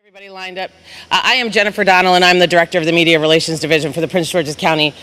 Everybody lined up. I am Jennifer Donnell, and I'm the director of the Media Relations Division for the Prince George's County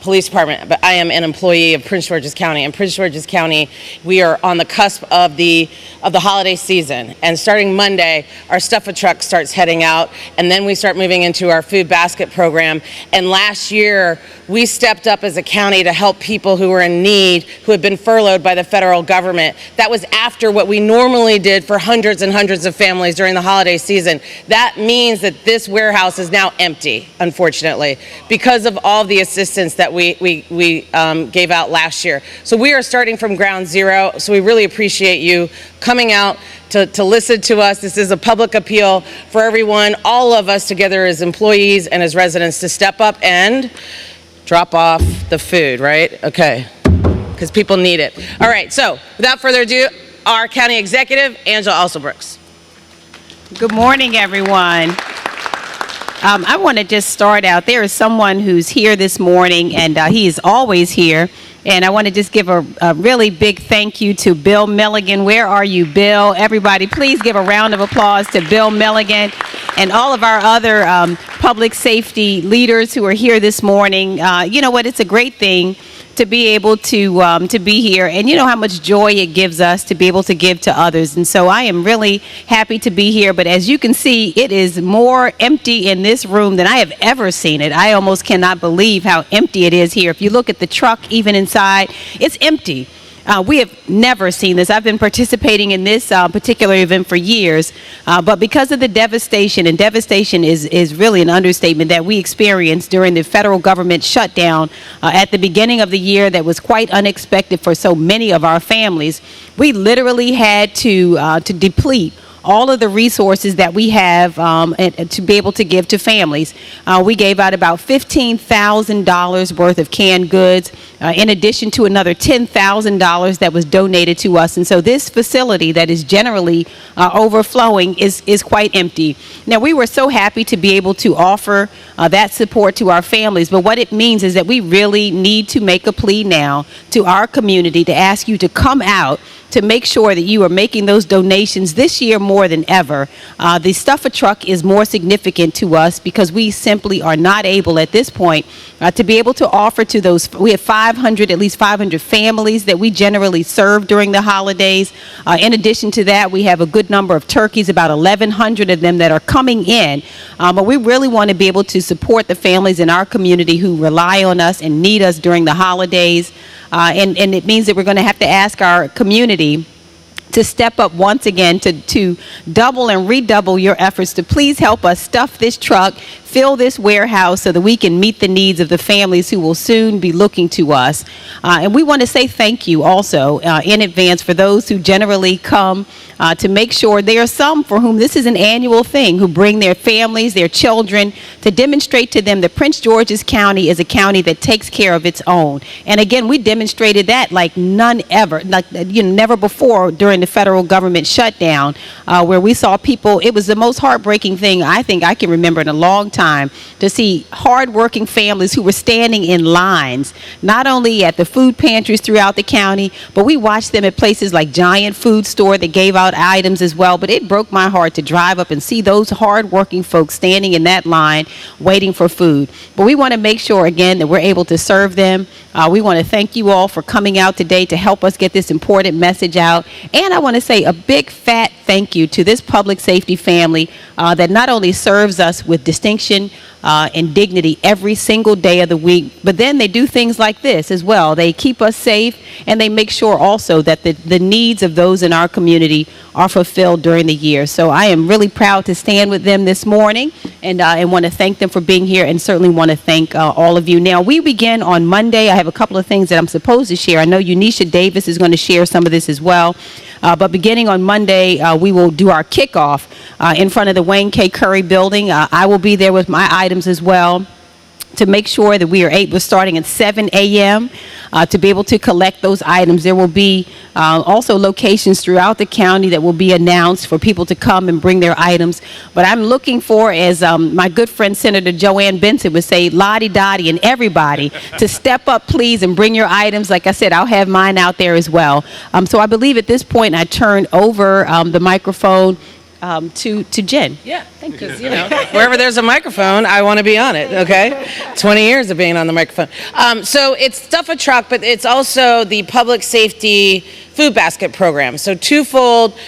Police Department. But I am an employee of Prince George's County. And Prince George's County, we are on the cusp of the holiday season. And starting Monday, our Stuff a Truck starts heading out, and then we start moving into our food basket program. And last year, we stepped up as a county to help people who were in need, who had been furloughed by the federal government. That was after what we normally did for hundreds and hundreds of families during the holiday season. That means that this warehouse is now empty, unfortunately, because of all the assistance that we gave out last year. So we are starting from ground zero. So we really appreciate you coming out to listen to us. This is a public appeal for everyone, all of us together as employees and as residents, to step up and drop off the food, right? Okay, because people need it. All right, so without further ado, our county executive, Angela Alsobrooks. Good morning, everyone. I want to just start out. There is someone who's here this morning, and he is always here. And I want to just give a really big thank you to Bill Milligan. Where are you, Bill? Everybody, please give a round of applause to Bill Milligan and all of our other public safety leaders who are here this morning. You know what? It's a great thing to be able to be here, and you know how much joy it gives us to be able to give to others. And so I am really happy to be here. But as you can see, it is more empty in this room than I have ever seen it. I almost cannot believe how empty it is here. If you look at the truck, even inside, it's empty. We have never seen this. I've been participating in this particular event for years, but because of the devastation, and devastation is really an understatement, that we experienced during the federal government shutdown at the beginning of the year, that was quite unexpected for so many of our families, we literally had to deplete all of the resources that we have and to be able to give to families. We gave out about $15,000 worth of canned goods, in addition to another $10,000 that was donated to us. And so this facility that is generally overflowing is quite empty. Now, we were so happy to be able to offer that support to our families, but what it means is that we really need to make a plea now to our community to ask you to come out to make sure that you are making those donations this year more than ever. The Stuff a Truck is more significant to us because we simply are not able at this point to be able to offer to those. We have at least 500 families that we generally serve during the holidays. In addition to that, we have a good number of turkeys, about 1,100 of them that are coming in. But we really want to be able to support the families in our community who rely on us and need us during the holidays. And it means that we're going to have to ask our community to step up once again to double and redouble your efforts to please help us stuff this truck, fill this warehouse so that we can meet the needs of the families who will soon be looking to us. And we want to say thank you also in advance for those who generally come to make sure. There are some for whom this is an annual thing, who bring their families, their children, to demonstrate to them that Prince George's County is a county that takes care of its own. And again, we demonstrated that like none ever, never before during the federal government shutdown, where we saw people. It was the most heartbreaking thing I think I can remember in a long time, to see hardworking families who were standing in lines, not only at the food pantries throughout the county, but we watched them at places like Giant Food Store that gave out items as well. But it broke my heart to drive up and see those hardworking folks standing in that line waiting for food. But we want to make sure, again, that we're able to serve them. We want to thank you all for coming out today to help us get this important message out. And I want to say a big fat thank you to this public safety family that not only serves us with distinction and dignity every single day of the week, but then they do things like this as well. They keep us safe, and they make sure also that the needs of those in our community are fulfilled during the year. So I am really proud to stand with them this morning, and want to thank them for being here, and certainly want to thank all of you. Now, we begin on Monday. I have a couple of things that I'm supposed to share. I know Unisha Davis is going to share some of this as well. But beginning on Monday, we will do our kickoff in front of the Wayne K. Curry building. I will be there with my items as well, to make sure that we're starting at 7 a.m. To be able to collect those items. There will be also locations throughout the county that will be announced for people to come and bring their items. But I'm looking for, as my good friend Senator Joanne Benson would say, Lottie Dottie and everybody to step up, please, and bring your items. Like I said, I'll have mine out there as well. So I believe at this point I turn over the microphone to Jen. Yeah, because, wherever there's a microphone, I want to be on it, okay? 20 years of being on the microphone. So it's Stuff a Truck, but it's also the public safety food basket program. So twofold,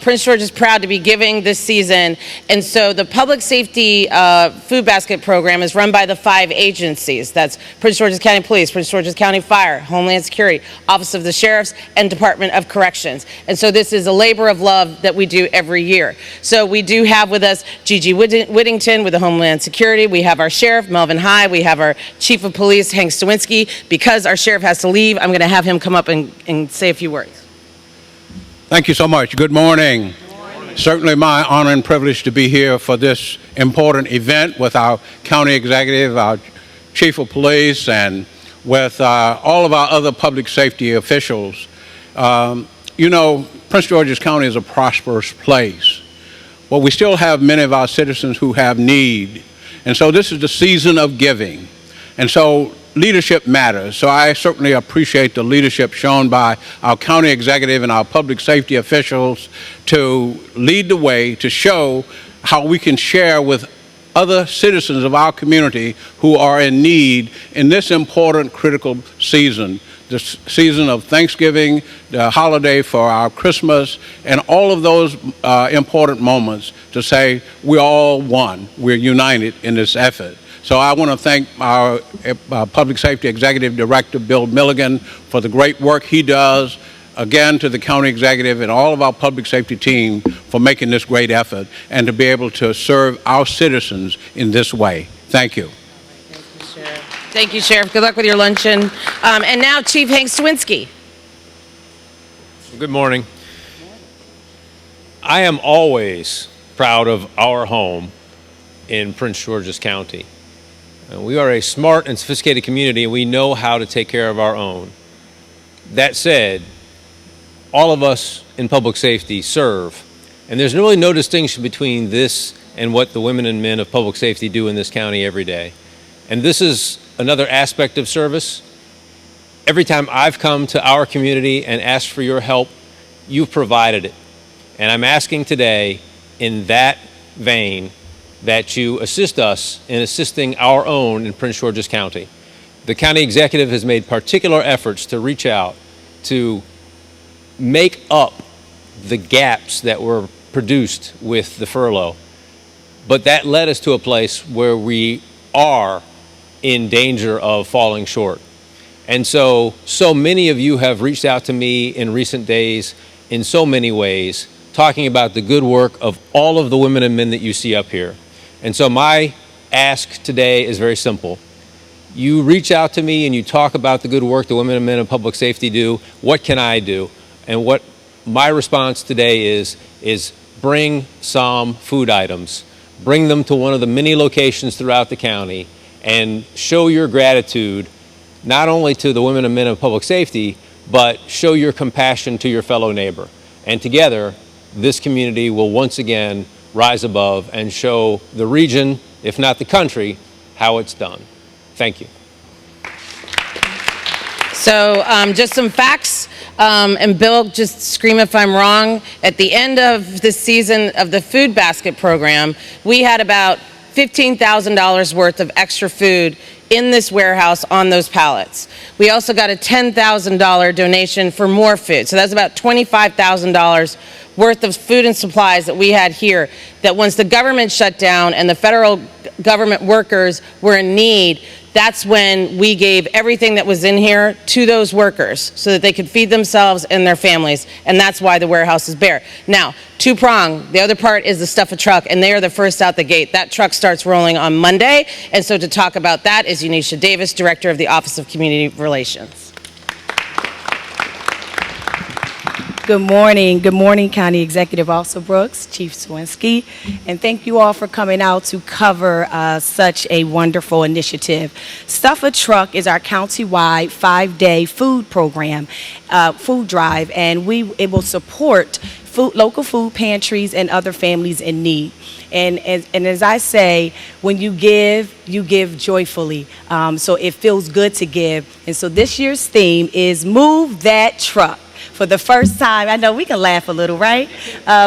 Prince George is proud to be giving this season. And so the public safety food basket program is run by the 5 agencies. That's Prince George's County Police, Prince George's County Fire, Homeland Security, Office of the Sheriffs, and Department of Corrections. And so this is a labor of love that we do every year. So we do have with us Gigi Whittington with the Homeland Security. We have our Sheriff, Melvin High. We have our Chief of Police, Hank Stawinski. Because our Sheriff has to leave, I'm going to have him come up and say a few words. Thank you so much. Good morning. Certainly my honor and privilege to be here for this important event with our county executive, our chief of police, and with all of our other public safety officials. Prince George's County is a prosperous place, but we still have many of our citizens who have need. And so this is the season of giving. And so leadership matters. So I certainly appreciate the leadership shown by our county executive and our public safety officials to lead the way, to show how we can share with other citizens of our community who are in need in this important, critical season, the season of Thanksgiving, the holiday for our Christmas, and all of those important moments to say we're all one, we're united in this effort. So I want to thank our Public Safety Executive Director, Bill Milligan, for the great work he does. Again, to the county executive and all of our public safety team for making this great effort and to be able to serve our citizens in this way. Thank you. Thank you, Sheriff. Thank you, Sheriff. Good luck with your luncheon. And now, Chief Hank Stawinski. Good morning. I am always proud of our home in Prince George's County. We are a smart and sophisticated community, and we know how to take care of our own. That said, all of us in public safety serve, and there's really no distinction between this and what the women and men of public safety do in this county every day. And this is another aspect of service. Every time I've come to our community and asked for your help, you've provided it. And I'm asking today, in that vein, that you assist us in assisting our own in Prince George's County. The county executive has made particular efforts to reach out to make up the gaps that were produced with the furlough. But that led us to a place where we are in danger of falling short. And so many of you have reached out to me in recent days in so many ways, talking about the good work of all of the women and men that you see up here. And so my ask today is very simple. You reach out to me and you talk about the good work the women and men of public safety do. What can I do? And what my response today is bring some food items. Bring them to one of the many locations throughout the county and show your gratitude, not only to the women and men of public safety, but show your compassion to your fellow neighbor. And together, this community will once again rise above and show the region, if not the country, how it's done. Thank you. So just some facts, and Bill, just scream if I'm wrong. At the end of the season of the food basket program, we had about $15,000 worth of extra food in this warehouse on those pallets. We also got a $10,000 donation for more food. So that's about $25,000 worth of food and supplies that we had here, that once the government shut down and the federal government workers were in need, that's when we gave everything that was in here to those workers so that they could feed themselves and their families, and that's why the warehouse is bare. Now, two-prong, the other part is the Stuff a Truck, and they are the first out the gate. That truck starts rolling on Monday, and so to talk about that is Unisha Davis, Director of the Office of Community Relations. Good morning, County Executive Officer Brooks, Chief Stawinski, and thank you all for coming out to cover such a wonderful initiative. Stuff a Truck is our county-wide 5-day food program, food drive, and it will support local food pantries and other families in need. And as I say, when you give joyfully. So it feels good to give. And so this year's theme is Move That Truck. for the first time, I know we can laugh a little, right?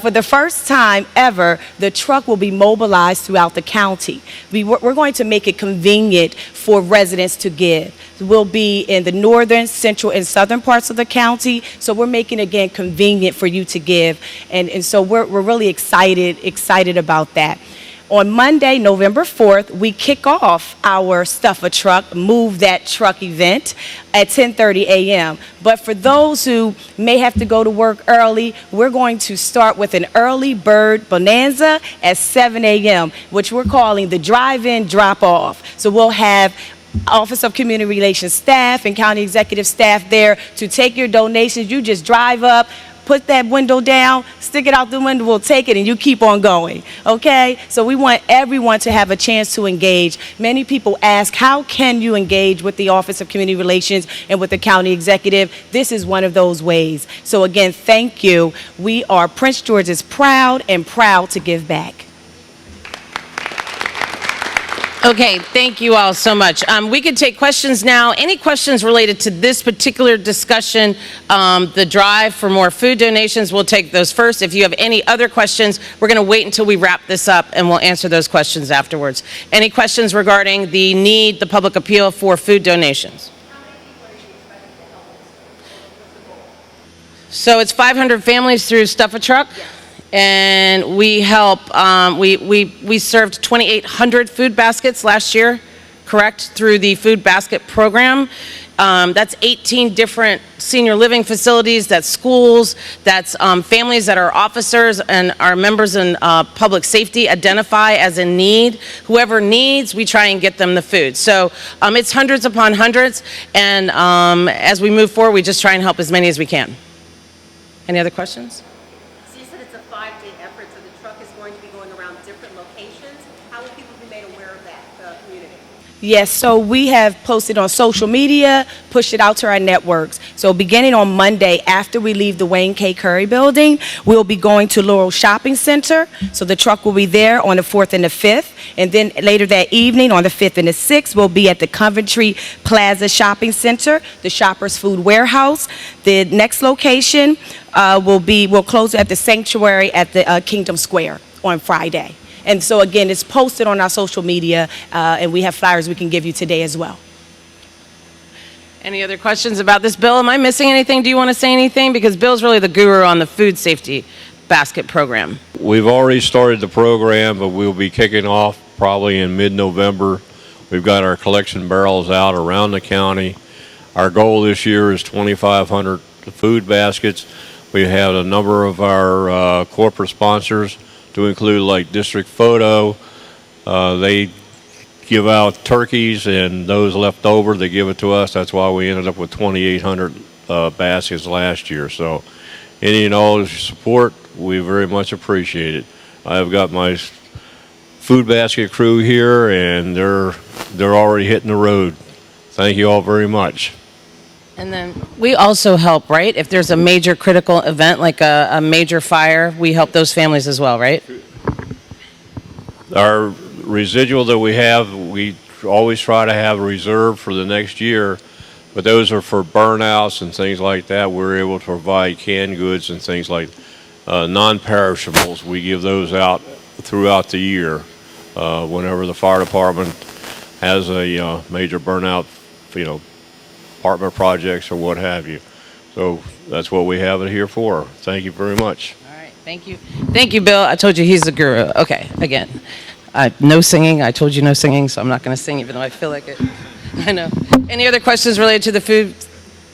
For the first time ever, the truck will be mobilized throughout the county. We're going to make it convenient for residents to give. We'll be in the northern, central, and southern parts of the county, so we're making it, again, convenient for you to give, and so we're really excited about that. On Monday, November 4th, we kick off our Stuff a Truck, Move That Truck event at 10:30 a.m. But for those who may have to go to work early, we're going to start with an early bird bonanza at 7 a.m., which we're calling the drive-in drop-off. So we'll have Office of Community Relations staff and county executive staff there to take your donations. You just drive up, put that window down, stick it out the window, we'll take it, and you keep on going, okay? So we want everyone to have a chance to engage. Many people ask, how can you engage with the Office of Community Relations and with the county executive? This is one of those ways. So again, thank you. We are Prince George's proud to give back. Okay, thank you all so much. We could take questions now. Any questions related to this particular discussion, the drive for more food donations, we'll take those first. If you have any other questions, we're going to wait until we wrap this up and we'll answer those questions afterwards. Any questions regarding the public appeal for food donations? So it's 500 families through Stuff a Truck? Yeah. And we help, we served 2,800 food baskets last year, correct, through the food basket program. That's 18 different senior living facilities, that's schools, that's families that our officers and our members in public safety identify as in need. Whoever needs, we try and get them the food. So it's hundreds upon hundreds, and as we move forward, we just try and help as many as we can. Any other questions? Yes, so we have posted on social media, pushed it out to our networks. So beginning on Monday, after we leave the Wayne K. Curry building, we'll be going to Laurel Shopping Center. So the truck will be there on the 4th and the 5th. And then later that evening, on the 5th and the 6th, we'll be at the Coventry Plaza Shopping Center, the Shoppers Food Warehouse. The next location we'll close at the Sanctuary at the Kingdom Square on Friday. And so, again, it's posted on our social media, and we have flyers we can give you today as well. Any other questions about this bill? Am I missing anything? Do you want to say anything? Because Bill's really the guru on the food safety basket program. We've already started the program, but we'll be kicking off probably in mid-November. We've got our collection barrels out around the county. Our goal this year is 2,500 food baskets. We have a number of our corporate sponsors, to include like District Photo. They give out turkeys, and those left over, they give it to us. That's why we ended up with 2,800 baskets last year. So any and all your support, we very much appreciate it. I've got my food basket crew here, and they're already hitting the road. Thank you all very much. And then we also help, right? If there's a major critical event like a major fire, we help those families as well, right? Our residual that we have, we always try to have a reserve for the next year, but those are for burnouts and things like that. We're able to provide canned goods and things like non-perishables. We give those out throughout the year whenever the fire department has a major burnout, apartment projects or what have you. So that's what we have it here for. Thank you very much. All right, thank you. Thank you, Bill. I told you he's the guru. Okay, again, no singing. I told you no singing, so I'm not going to sing even though I feel like it. I know. Any other questions related to the food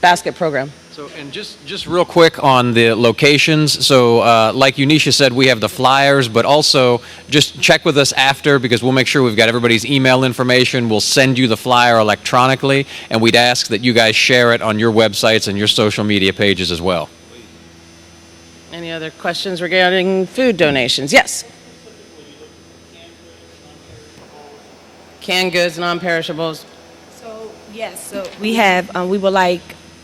basket program? So, and just real quick on the locations. So, like Unisha said, we have the flyers, but also just check with us after, because we'll make sure we've got everybody's email information. We'll send you the flyer electronically, and we'd ask that you guys share it on your websites and your social media pages as well. Any other questions regarding food donations? Yes. Canned goods, non-perishables. So, yes, so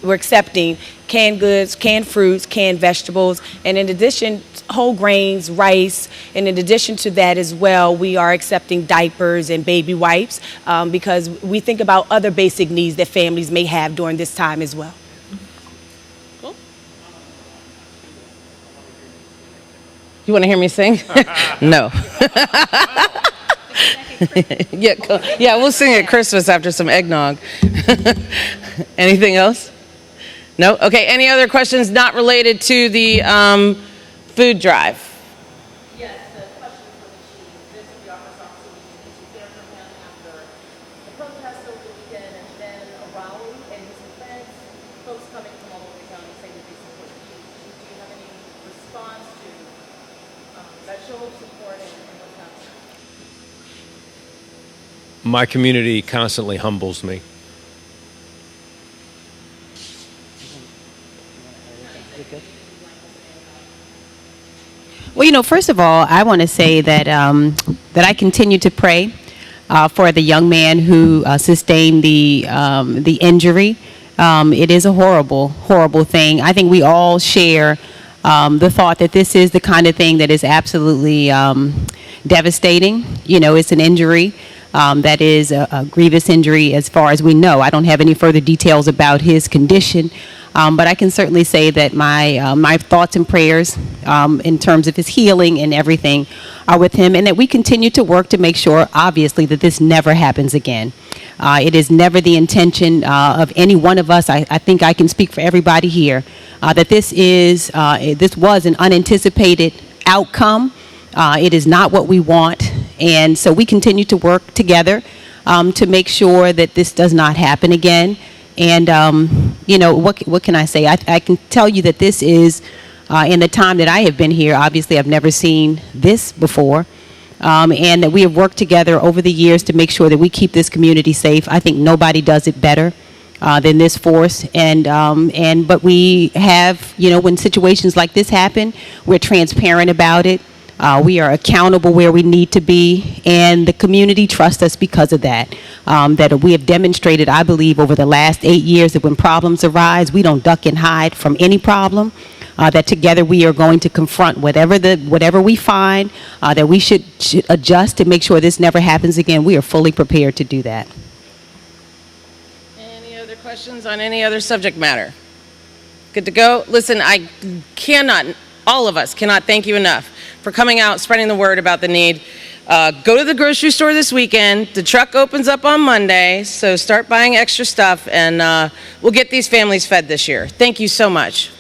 we're accepting canned goods, canned fruits, canned vegetables, and in addition, whole grains, rice, and in addition to that as well, we are accepting diapers and baby wipes because we think about other basic needs that families may have during this time as well. Cool. You want to hear me sing? No. Yeah, yeah, we'll sing at Christmas after some eggnog. Anything else? No? Okay, any other questions not related to the food drive? Yes, the question for the chief. This will be our first opportunity to hear from him after the protest over the weekend and then a rally and his defense. Folks coming from all over the county saying that they support the chief. Do you have any response to that show of support and what's happening? My community constantly humbles me. Well, first of all, I want to say that that I continue to pray for the young man who sustained the injury. It is a horrible, horrible thing. I think we all share the thought that this is the kind of thing that is absolutely devastating. It's an injury that is a grievous injury as far as we know. I don't have any further details about his condition. But I can certainly say that my thoughts and prayers in terms of his healing and everything are with him, and that we continue to work to make sure, obviously, that this never happens again. It is never the intention of any one of us. I think I can speak for everybody here that this was an unanticipated outcome. It is not what we want, and so we continue to work together to make sure that this does not happen again. And, what can I say? I can tell you that this is, in the time that I have been here, obviously I've never seen this before, and that we have worked together over the years to make sure that we keep this community safe. I think nobody does it better than this force. But we have, when situations like this happen, we're transparent about it. We are accountable where we need to be, and the community trusts us because of that. That we have demonstrated, I believe, over the last 8 years that when problems arise, we don't duck and hide from any problem. That together we are going to confront whatever we find that we should adjust to make sure this never happens again. We are fully prepared to do that. Any other questions on any other subject matter? Good to go? Listen, all of us cannot thank you enough for coming out, spreading the word about the need. Go to the grocery store this weekend. The truck opens up on Monday, so start buying extra stuff, and we'll get these families fed this year. Thank you so much.